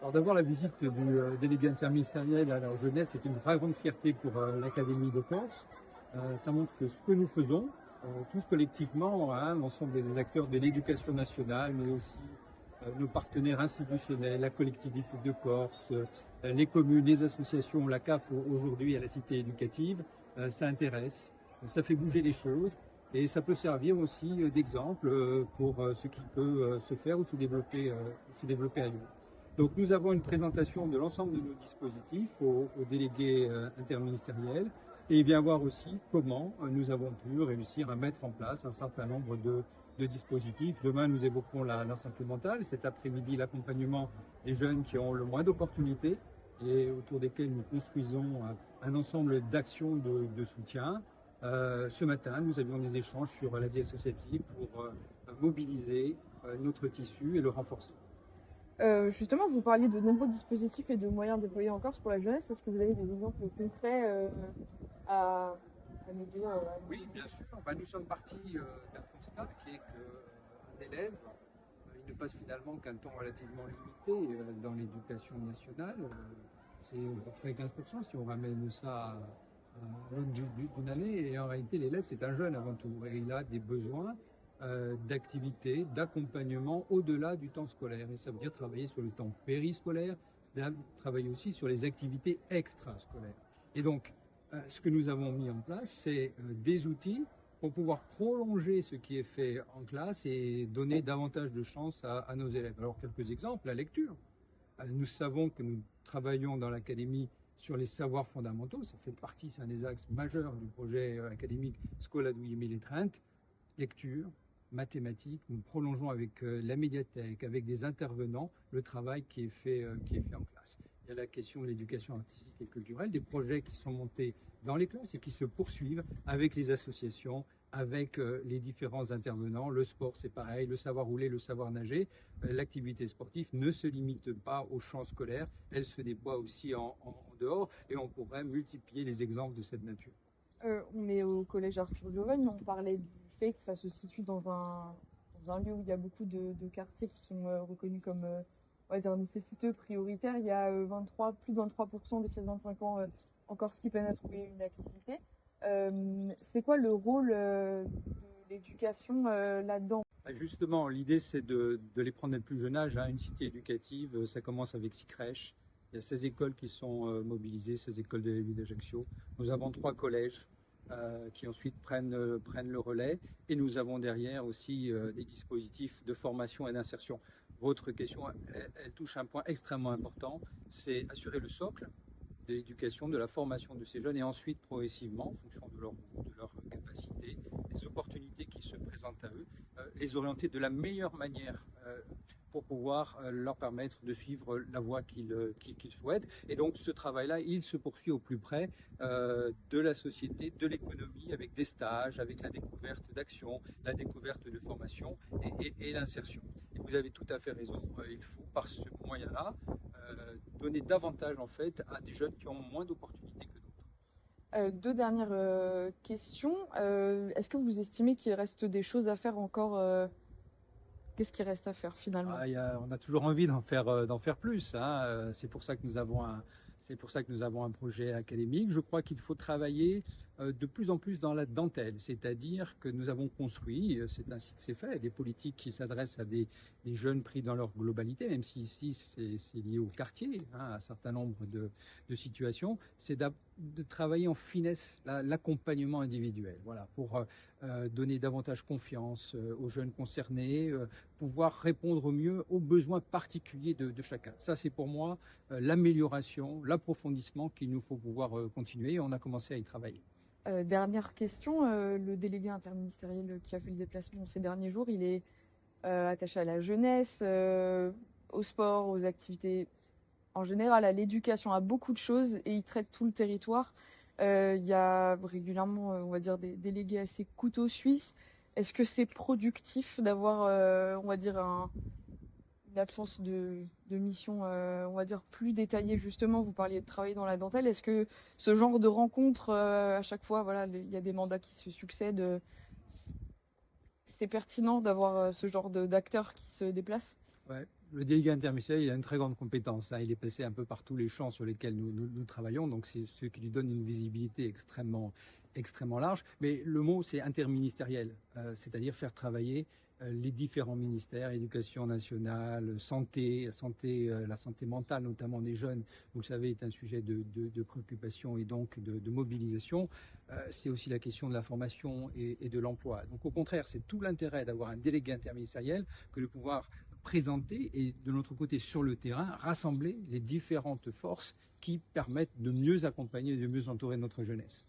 Alors d'abord, la visite du délégué interministériel à la jeunesse, c'est une très grande fierté pour l'Académie de Corse. Ça montre que ce que nous faisons, tous collectivement, hein, l'ensemble des acteurs de l'éducation nationale, mais aussi nos partenaires institutionnels, la collectivité de Corse, les communes, les associations, la CAF aujourd'hui à la cité éducative, ça intéresse, ça fait bouger les choses et ça peut servir aussi d'exemple pour ce qui peut se faire ou se développer ailleurs. Donc nous avons une présentation de l'ensemble de nos dispositifs aux délégués interministériels et il vient voir aussi comment nous avons pu réussir à mettre en place un certain nombre de dispositifs. Demain, nous évoquerons la santé mentale. Cet après-midi, l'accompagnement des jeunes qui ont le moins d'opportunités et autour desquels nous construisons un ensemble d'actions de soutien. Ce matin, nous avions des échanges sur la vie associative pour mobiliser notre tissu et le renforcer. Justement, vous parliez de nombreux dispositifs et de moyens déployés en Corse pour la jeunesse. Est-ce que vous avez des exemples concrets à, à nous dire Oui, bien sûr. Nous sommes partis d'un constat qui est qu'un élève, il ne passe finalement qu'un temps relativement limité dans l'éducation nationale. C'est à peu près 15% si on ramène ça à l'aune d'une année. Et en réalité, l'élève, c'est un jeune avant tout. Et il a des besoins d'activité, d'accompagnement au-delà du temps scolaire. Et ça veut dire travailler sur le temps périscolaire, travailler aussi sur les activités extrascolaires. Et donc, ce que nous avons mis en place, c'est des outils pour pouvoir prolonger ce qui est fait en classe et donner davantage de chance à nos élèves. Alors, quelques exemples, la lecture. Nous savons que nous travaillons dans l'académie sur les savoirs fondamentaux. Ça fait partie, c'est un des axes majeurs du projet académique Scola 2030. Lecture, mathématiques, nous prolongeons avec la médiathèque, avec des intervenants, le travail qui est fait en classe. Il y a la question de l'éducation artistique et culturelle, des projets qui sont montés dans les classes et qui se poursuivent avec les associations, avec les différents intervenants. Le sport, c'est pareil, le savoir rouler, le savoir nager. L'activité sportive ne se limite pas au champ scolaire, elle se déploie aussi en dehors et on pourrait multiplier les exemples de cette nature. On est au collège Arthur Giovanni, on parlait du fait que ça se situe dans un lieu où il y a beaucoup de quartiers qui sont reconnus comme on va dire nécessiteux, prioritaires. Il y a plus de 23% des 16-25 ans en Corse qui peinent à trouver une activité. C'est quoi le rôle de l'éducation là-dedans? Justement, l'idée c'est de les prendre dès le plus jeune âge. Une cité éducative, ça commence avec 6 crèches. Il y a 16 écoles qui sont mobilisées, 16 écoles de la ville d'Ajaccio. Nous avons 3 collèges qui ensuite prennent le relais. Et nous avons derrière aussi des dispositifs de formation et d'insertion. Votre question, elle touche un point extrêmement important, c'est assurer le socle de l'éducation, de la formation de ces jeunes et ensuite progressivement, en fonction de leur goût, de leur capacité, des opportunités qui se présentent à eux, les orienter de la meilleure manière pour pouvoir leur permettre de suivre la voie qu'ils souhaitent. Et donc ce travail-là, il se poursuit au plus près de la société, de l'économie, avec des stages, avec la découverte d'actions, la découverte de formation et l'insertion. Et vous avez tout à fait raison, il faut par ce moyen-là donner davantage en fait à des jeunes qui ont moins d'opportunités que d'autres. Deux dernières questions. Est-ce que vous estimez qu'il reste des choses à faire encore Qu'est-ce qui reste à faire finalement? On a toujours envie d'en faire plus. C'est pour ça que nous avons un projet académique. Je crois qu'il faut travailler de plus en plus dans la dentelle, c'est-à-dire que nous avons construit, c'est ainsi que c'est fait, des politiques qui s'adressent à des jeunes pris dans leur globalité, même si ici c'est lié au quartier, à un certain nombre de situations, c'est de travailler en finesse l'accompagnement individuel, voilà, pour donner davantage confiance aux jeunes concernés, pouvoir répondre au mieux aux besoins particuliers de chacun. Ça, c'est pour moi l'amélioration, l'approfondissement qu'il nous faut pouvoir continuer et on a commencé à y travailler. Dernière question, le délégué interministériel qui a fait le déplacement ces derniers jours, il est attaché à la jeunesse, au sport, aux activités en général, à l'éducation, à beaucoup de choses et il traite tout le territoire. Il y a régulièrement, on va dire, des délégués assez couteaux suisses. Est-ce que c'est productif d'avoir, on va dire, une absence de mission, on va dire, plus détaillée justement? Vous parliez de travailler dans la dentelle. Est-ce que ce genre de rencontre, à chaque fois, voilà, il y a des mandats qui se succèdent, c'est pertinent d'avoir ce genre d'acteurs qui se déplacent? Ouais. Le délégué interministériel, il a une très grande compétence. Il est passé un peu par tous les champs sur lesquels nous travaillons, donc c'est ce qui lui donne une visibilité extrêmement large. Mais le mot, c'est interministériel, c'est-à-dire faire travailler les différents ministères, éducation nationale, santé, la santé mentale, notamment des jeunes, vous le savez, est un sujet de préoccupation et donc de mobilisation. C'est aussi la question de la formation et de l'emploi. Donc au contraire, c'est tout l'intérêt d'avoir un délégué interministériel que de pouvoir présenter et de notre côté sur le terrain, rassembler les différentes forces qui permettent de mieux accompagner et de mieux entourer notre jeunesse.